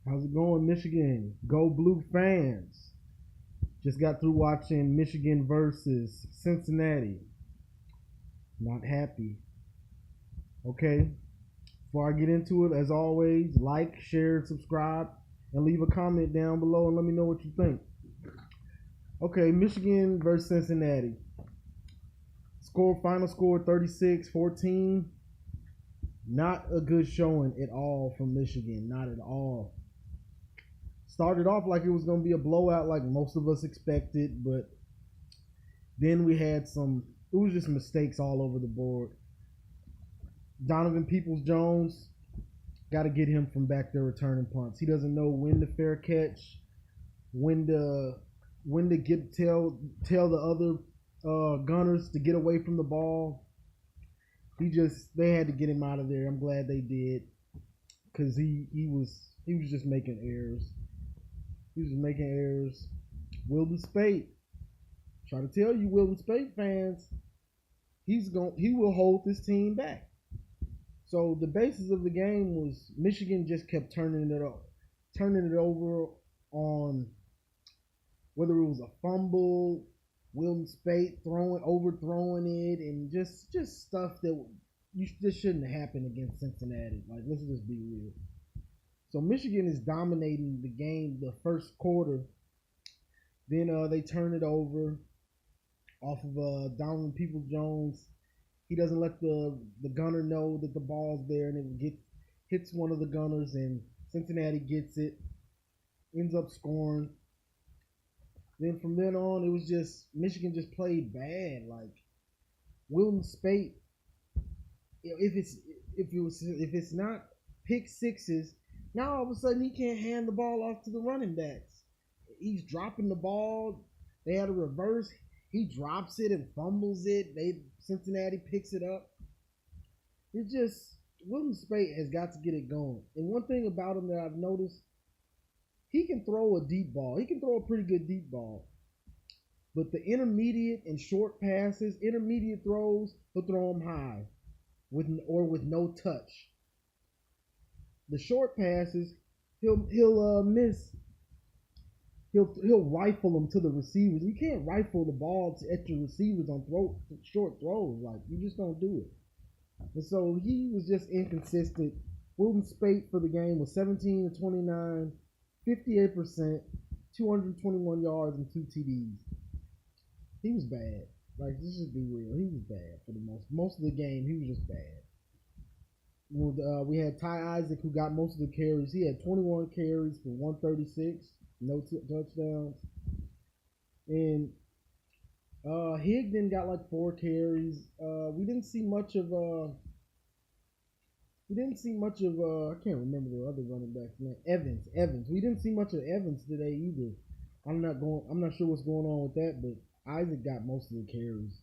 How's it going, Michigan? Go Blue fans. Just got through watching Michigan versus Cincinnati. Not happy. Okay. Before I get into it, as always, like, share, subscribe, and leave a comment down below and let me know what you think. Okay, Michigan versus Cincinnati. Final score 36-14. Not a good showing at all from Michigan. Not at all. Started off like it was going to be a blowout like most of us expected, but then we had it was just mistakes all over the board. Donovan Peoples-Jones, got to get him from back there returning punts. He doesn't know when to fair catch, when to tell the other gunners to get away from the ball. They had to get him out of there. I'm glad they did, because he was just making errors. He was making errors. Wilden Spate, try to tell you, Wilden Spate fans, he will hold this team back. So the basis of the game was Michigan just kept turning it over on whether it was a fumble, Wilden Spate overthrowing it, and just stuff that just shouldn't happen against Cincinnati. Like, let's just be real. So Michigan is dominating the game the first quarter. Then they turn it over off of Donovan Peoples-Jones. He doesn't let the gunner know that the ball's there, and it hits one of the gunners, and Cincinnati gets it, ends up scoring. Then from then on, it was just Michigan just played bad. Like, Wilden Spate, if it's not pick sixes, now all of a sudden he can't hand the ball off to the running backs. He's dropping the ball. They had a reverse. He drops it and fumbles it. Cincinnati picks it up. It's just Wilden Spate has got to get it going. And one thing about him that I've noticed, he can throw a deep ball. He can throw a pretty good deep ball. But the intermediate and short passes, intermediate throws, he'll throw them high with no touch. The short passes, he'll miss. He'll rifle them to the receivers. You can't rifle the ball at your receivers on short throws. Like, you just don't do it. And so he was just inconsistent. Wilden Spate for the game was 17-29, 58%, 221 yards and 2 TDs. He was bad. Like, let's just be real. He was bad for the most of the game. He was just bad. We had Ty Isaac, who got most of the carries. He had 21 carries for 136, no touchdowns. And Higdon got like 4 carries. We didn't see much of I can't remember the other running back's name. Evans. We didn't see much of Evans today either. I'm not sure what's going on with that, but Isaac got most of the carries.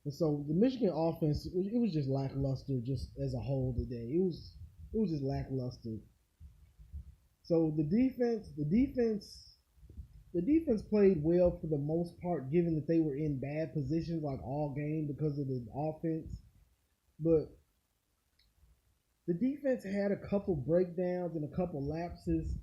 And so the Michigan offense, it was just lackluster just as a whole today. It was just lackluster. So the defense played well for the most part, given that they were in bad positions like all game because of the offense. But the defense had a couple breakdowns and a couple lapses.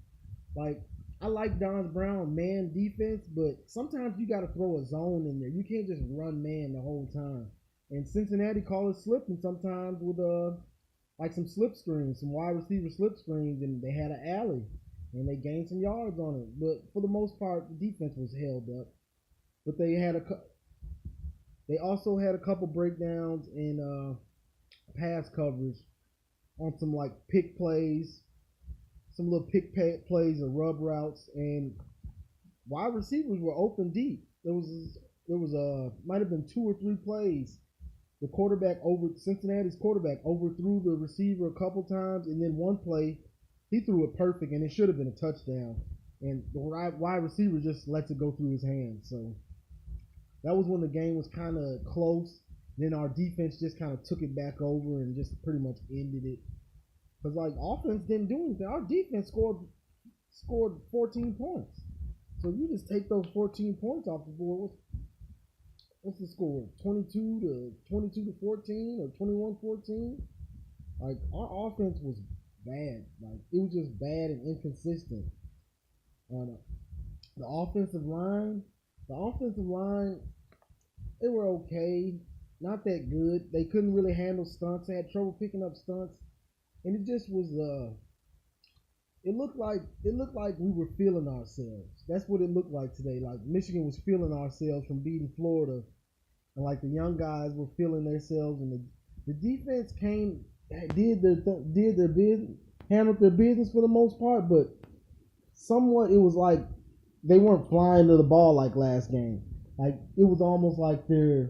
Like, I like Don Brown man defense, but sometimes you got to throw a zone in there. You can't just run man the whole time. And Cincinnati called it slipping sometimes with like some slip screens, some wide receiver slip screens, and they had an alley and they gained some yards on it. But for the most part, the defense was held up. But they also had a couple breakdowns in pass coverage on some like pick plays. Some little pick plays or rub routes, and wide receivers were open deep. There was might have been 2 or 3 plays. Cincinnati's quarterback overthrew the receiver a couple times, and then one play he threw it perfect, and it should have been a touchdown. And the wide receiver just lets it go through his hands. So that was when the game was kind of close. Then our defense just kind of took it back over and just pretty much ended it. Because, like, offense didn't do anything. Our defense scored 14 points. So you just take those 14 points off the board. What's the score? 22 to 14 or 21-14? Like, our offense was bad. Like it was just bad and inconsistent. Uh, the offensive line, the offensive line, they were okay, not that good. They couldn't really handle stunts. They had trouble picking up stunts, and it just was. It looked like we were feeling ourselves. That's what it looked like today. Like Michigan was feeling ourselves from beating Florida, and like the young guys were feeling themselves, and the defense came did their business, handled their business for the most part, but somewhat it was like they weren't flying to the ball like last game. Like it was almost like they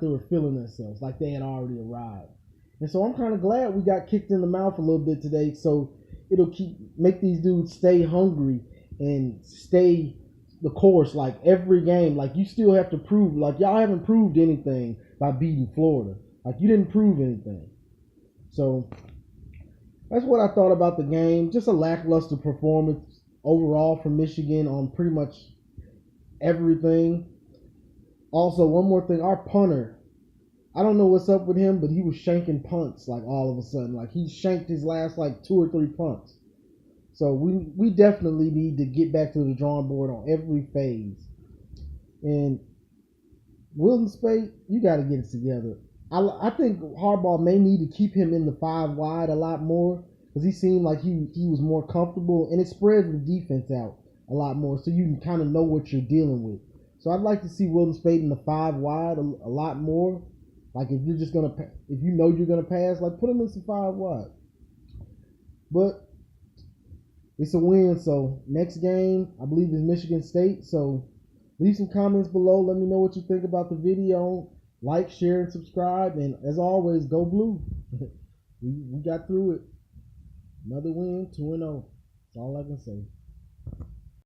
were feeling themselves, like they had already arrived. And so I'm kind of glad we got kicked in the mouth a little bit today. So it'll make these dudes stay hungry and stay the course. Like every game, like you still have to prove. Like y'all haven't proved anything by beating Florida. Like you didn't prove anything. So that's what I thought about the game. Just a lackluster performance overall from Michigan on pretty much everything. Also, one more thing, our punter, I don't know what's up with him, but he was shanking punts like all of a sudden. Like he shanked his last like 2 or 3 punts. So we definitely need to get back to the drawing board on every phase. And Wilton Spate, you got to get it together. I think Harbaugh may need to keep him in the 5 wide a lot more because he seemed like he was more comfortable, and it spreads the defense out a lot more so you can kind of know what you're dealing with. So I'd like to see Wilton Spate in the 5 wide a lot more. Like if you know you're gonna pass, like put him in some 5 wide. But it's a win. So next game, I believe, is Michigan State. So leave some comments below. Let me know what you think about the video. Like, share, and subscribe. And as always, go blue. we got through it. Another win, 2-0. That's all I can say.